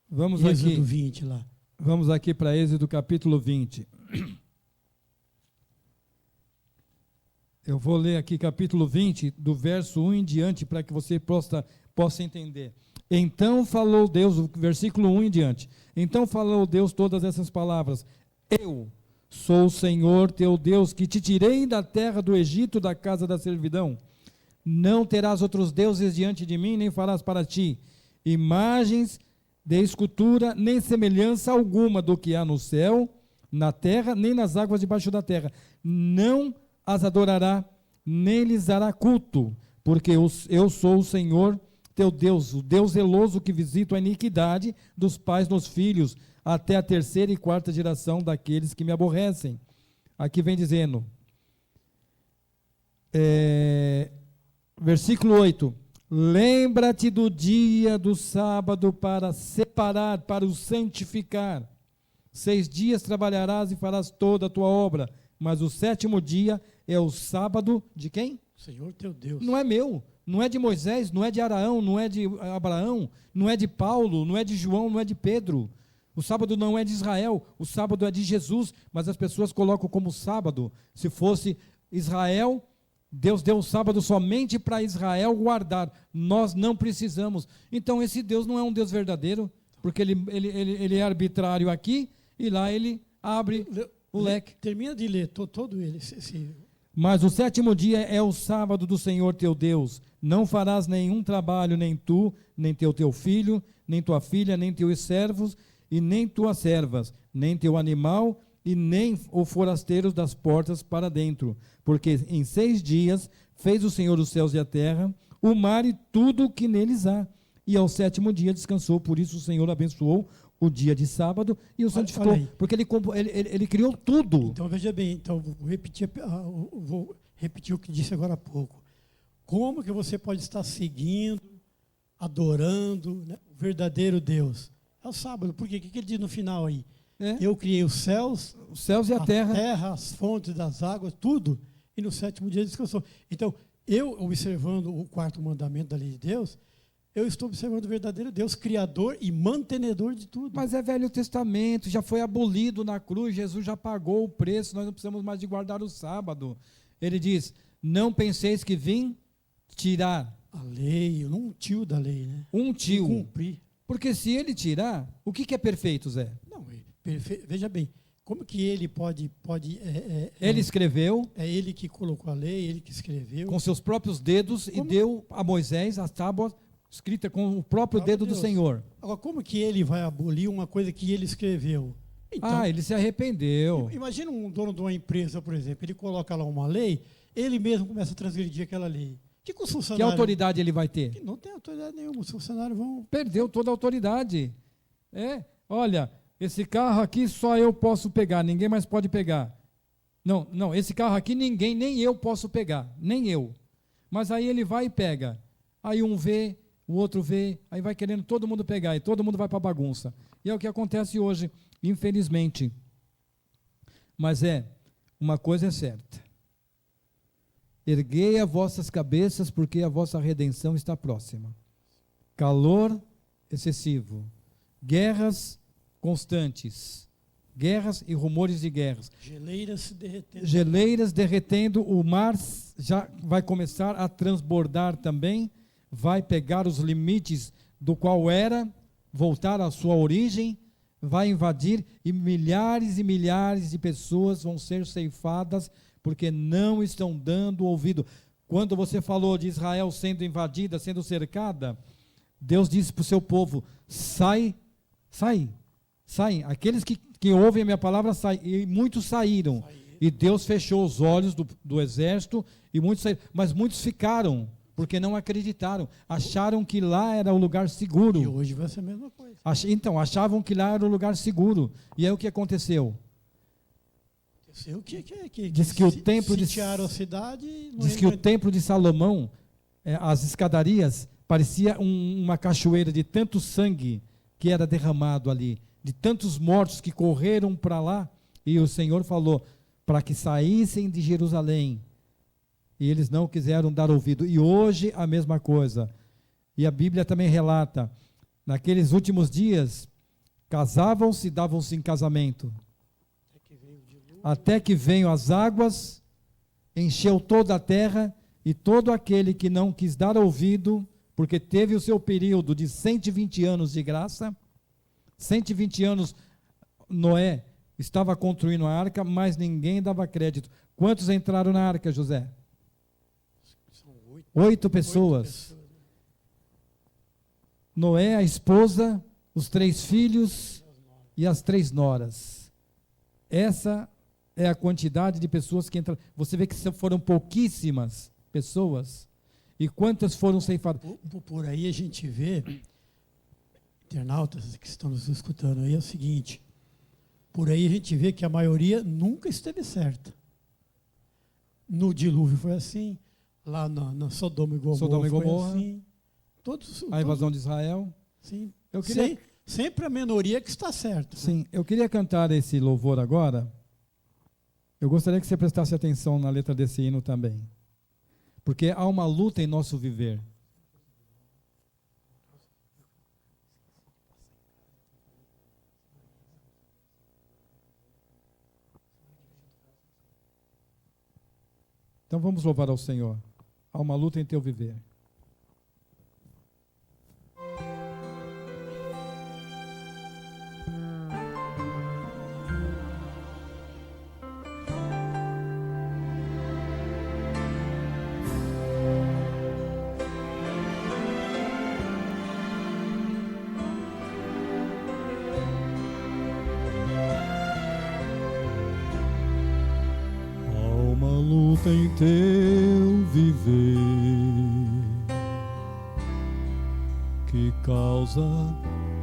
[SPEAKER 2] Vamos
[SPEAKER 3] Êxodo
[SPEAKER 2] aqui.
[SPEAKER 3] 20 lá.
[SPEAKER 2] Vamos aqui para Êxodo capítulo 20. Eu vou ler aqui capítulo 20, do verso 1 em diante, para que você possa entender. Então falou Deus, versículo 1 em diante. Então falou Deus todas essas palavras. Eu sou o Senhor teu Deus, que te tirei da terra do Egito, da casa da servidão. Não terás outros deuses diante de mim, nem farás para ti imagens de escultura, nem semelhança alguma do que há no céu, na terra, nem nas águas debaixo da terra. Não as adorará, nem lhes dará culto, porque eu sou o Senhor teu Deus, o Deus zeloso que visita a iniquidade dos pais nos filhos, até a 3ª e 4ª geração daqueles que me aborrecem. Aqui vem dizendo, versículo 8, lembra-te do dia do sábado para separar, para o santificar. 6 dias trabalharás e farás toda a tua obra, mas o 7º dia é o sábado de quem?
[SPEAKER 3] Senhor teu Deus.
[SPEAKER 2] Não é meu, não é de Moisés, não é de Araão, não é de Abraão, não é de Paulo, não é de João, não é de Pedro. O sábado não é de Israel, o sábado é de Jesus, mas as pessoas colocam como sábado. Se fosse Israel, Deus deu o sábado somente para Israel guardar. Nós não precisamos. Então esse Deus não é um Deus verdadeiro, porque ele é arbitrário aqui e lá ele abre o leque.
[SPEAKER 3] Termina de ler todo ele.
[SPEAKER 2] Mas o sétimo dia é o sábado do Senhor teu Deus. Não farás nenhum trabalho, nem tu, nem teu filho, nem tua filha, nem teus servos, e nem tuas servas, nem teu animal, e nem o forasteiro das portas para dentro. Porque em 6 dias fez o Senhor os céus e a terra, o mar e tudo o que neles há. E ao 7º dia descansou. Por isso o Senhor abençoou o dia de sábado e o santificou. Porque ele criou tudo.
[SPEAKER 3] Então, veja bem, então, vou repetir o que disse agora há pouco. Como que você pode estar seguindo, adorando, né, o verdadeiro Deus? É o sábado. Por quê? O que ele diz no final aí? Eu criei os céus
[SPEAKER 2] e a
[SPEAKER 3] terra, as fontes das águas, tudo, e no 7º dia descansou. Então, eu observando o 4º mandamento da lei de Deus, eu estou observando o verdadeiro Deus, criador e mantenedor de tudo.
[SPEAKER 2] Mas é Velho Testamento, já foi abolido na cruz, Jesus já pagou o preço, nós não precisamos mais de guardar o sábado. Ele diz, não penseis que vim tirar.
[SPEAKER 3] A lei, um tio da lei, né?
[SPEAKER 2] Um tio.
[SPEAKER 3] Cumprir.
[SPEAKER 2] Porque se ele tirar, o que é perfeito, Zé?
[SPEAKER 3] Não, veja bem, como que ele pode
[SPEAKER 2] ele escreveu.
[SPEAKER 3] É ele que colocou a lei, ele que escreveu.
[SPEAKER 2] Com seus próprios dedos e deu a Moisés as tábuas escritas com o próprio dedo do Senhor.
[SPEAKER 3] Agora, como que ele vai abolir uma coisa que ele escreveu?
[SPEAKER 2] Então, ele se arrependeu.
[SPEAKER 3] Imagina um dono de uma empresa, por exemplo, ele coloca lá uma lei, ele mesmo começa a transgredir aquela lei. Que
[SPEAKER 2] autoridade ele vai ter?
[SPEAKER 3] Não tem autoridade nenhuma, os funcionários vão...
[SPEAKER 2] Perdeu toda a autoridade. Olha, esse carro aqui só eu posso pegar, ninguém mais pode pegar. Não, esse carro aqui nem eu posso pegar, nem eu. Mas aí ele vai e pega. Aí um vê, o outro vê, aí vai querendo todo mundo pegar, e todo mundo vai para a bagunça. E é o que acontece hoje, infelizmente. Mas uma coisa é certa. Erguei as vossas cabeças, porque a vossa redenção está próxima. Calor excessivo, guerras constantes, guerras e rumores de guerras. Geleiras derretendo, o mar já vai começar a transbordar também, vai pegar os limites do qual era, voltar à sua origem, vai invadir e milhares de pessoas vão ser ceifadas porque não estão dando ouvido. Quando você falou de Israel sendo invadida, sendo cercada, Deus disse para o seu povo, sai. Aqueles que ouvem a minha palavra, saem. E muitos saíram. E Deus fechou os olhos do exército, e muitos saíram. Mas muitos ficaram, porque não acreditaram. Acharam que lá era o lugar seguro.
[SPEAKER 3] E hoje vai ser a mesma coisa.
[SPEAKER 2] Então, achavam que lá era o lugar seguro. E aí o que aconteceu? Diz que o templo
[SPEAKER 3] sitiaram a cidade.
[SPEAKER 2] Diz que o templo de Salomão, as escadarias, parecia uma cachoeira de tanto sangue que era derramado ali, de tantos mortos que correram para lá, e o Senhor falou para que saíssem de Jerusalém, e eles não quiseram dar ouvido. E hoje a mesma coisa. E a Bíblia também relata, naqueles últimos dias, casavam-se e davam-se em casamento. Até que venham as águas, encheu toda a terra, e todo aquele que não quis dar ouvido, porque teve o seu período de 120 anos de graça, 120 anos Noé estava construindo a arca, mas ninguém dava crédito. Quantos entraram na arca, José?
[SPEAKER 3] São
[SPEAKER 2] 8 pessoas. Noé, a esposa, os 3 filhos e as 3 noras. Essa é a quantidade de pessoas que entraram. Você vê que foram pouquíssimas pessoas. E quantas foram ceifadas?
[SPEAKER 3] Por aí a gente vê, internautas que estão nos escutando aí, é o seguinte, por aí a gente vê que a maioria nunca esteve certa. No dilúvio foi assim, lá na Sodoma e Gomorra foi assim.
[SPEAKER 2] A invasão de Israel.
[SPEAKER 3] Sim. Sempre a minoria que está certa.
[SPEAKER 2] Sim, né? Eu queria cantar esse louvor agora. Eu gostaria que você prestasse atenção na letra desse hino também. Porque há uma luta em nosso viver. Então vamos louvar ao Senhor. Há uma luta em teu viver. luta em teu viver que causa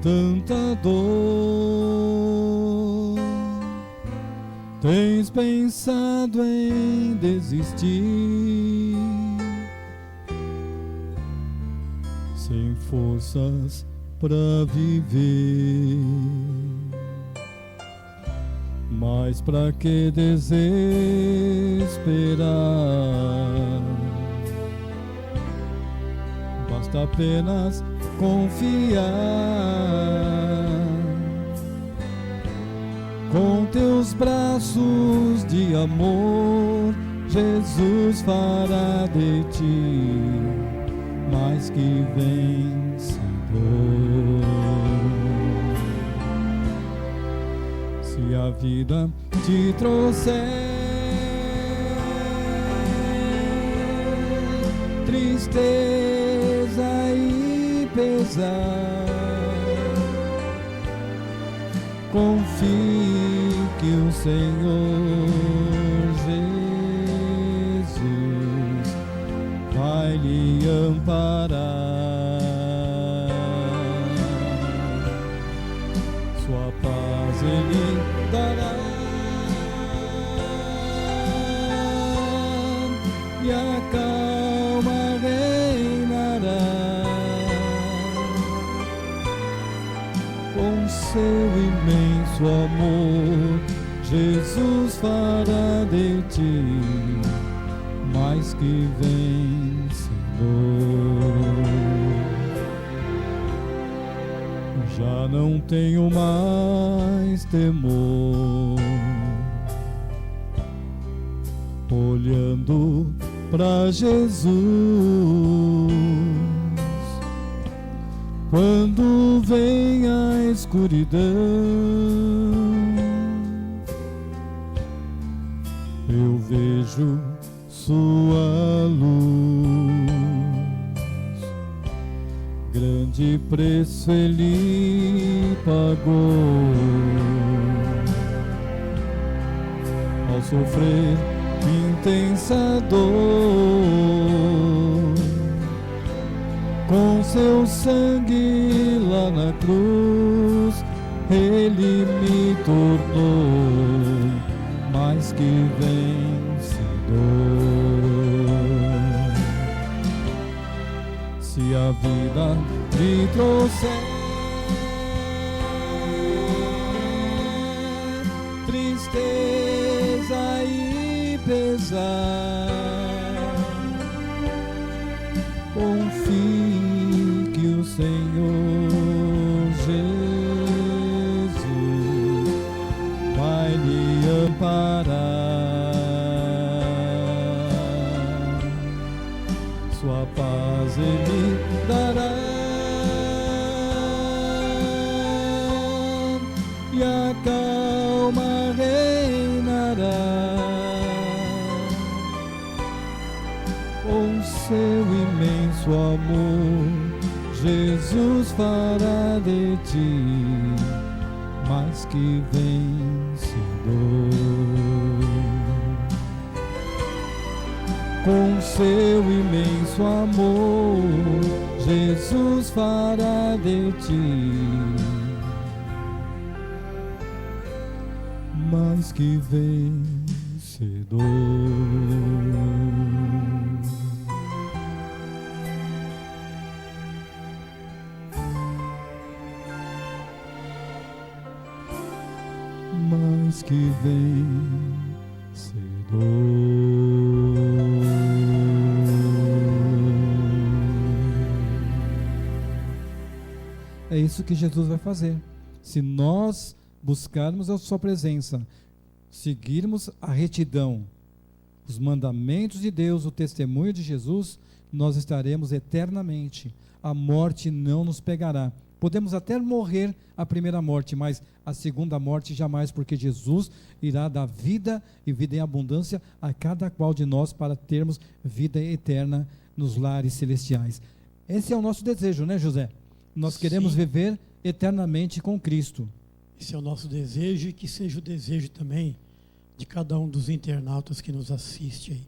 [SPEAKER 2] tanta dor. Tens pensado em desistir, sem forças para viver. Mas para que desesperar? Basta apenas confiar. Com teus braços de amor, Jesus fará de ti mais que vencedor. Se a vida te trouxer tristeza e pesar, confie que o Senhor Jesus vai lhe amparar. Sua paz Ele dará e a calma reinará. Com seu imenso amor, Jesus fará de ti mais que vencedor. Já não tenho mais temor, olhando para Jesus. Quando vem a escuridão, eu vejo sua luz. Grande preço Ele pagou ao sofrer intensa dor. Com seu sangue lá na cruz, Ele me tornou mais que vencedor. Se a vida me trouxer tristeza e pesar, confie que o Senhor Jesus vai lhe amparar. Sua paz Ele dará e a calma reinará. Com seu imenso amor, Jesus fará de ti mais que vencedor. Com seu imenso amor, Jesus fará de ti mais que vencedor. Mais que vencedor. É isso que Jesus vai fazer. Se nós buscarmos a sua presença, seguirmos a retidão, os mandamentos de Deus, o testemunho de Jesus, nós estaremos eternamente. A morte não nos pegará. Podemos até morrer a primeira morte, mas a segunda morte jamais, porque Jesus irá dar vida e vida em abundância a cada qual de nós para termos vida eterna nos lares celestiais. Esse é o nosso desejo, né, José? Nós queremos viver eternamente com Cristo.
[SPEAKER 3] Esse é o nosso desejo, e que seja o desejo também de cada um dos internautas que nos assiste aí.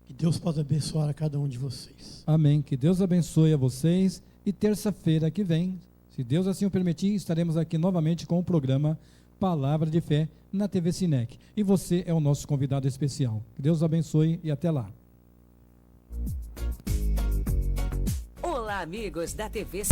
[SPEAKER 3] Que Deus possa abençoar a cada um de vocês.
[SPEAKER 2] Amém. Que Deus abençoe a vocês. E terça-feira que vem, se Deus assim o permitir, estaremos aqui novamente com o programa Palavra de Fé na TV Sinec. E você é o nosso convidado especial. Que Deus abençoe e até lá.
[SPEAKER 4] Olá, amigos da TV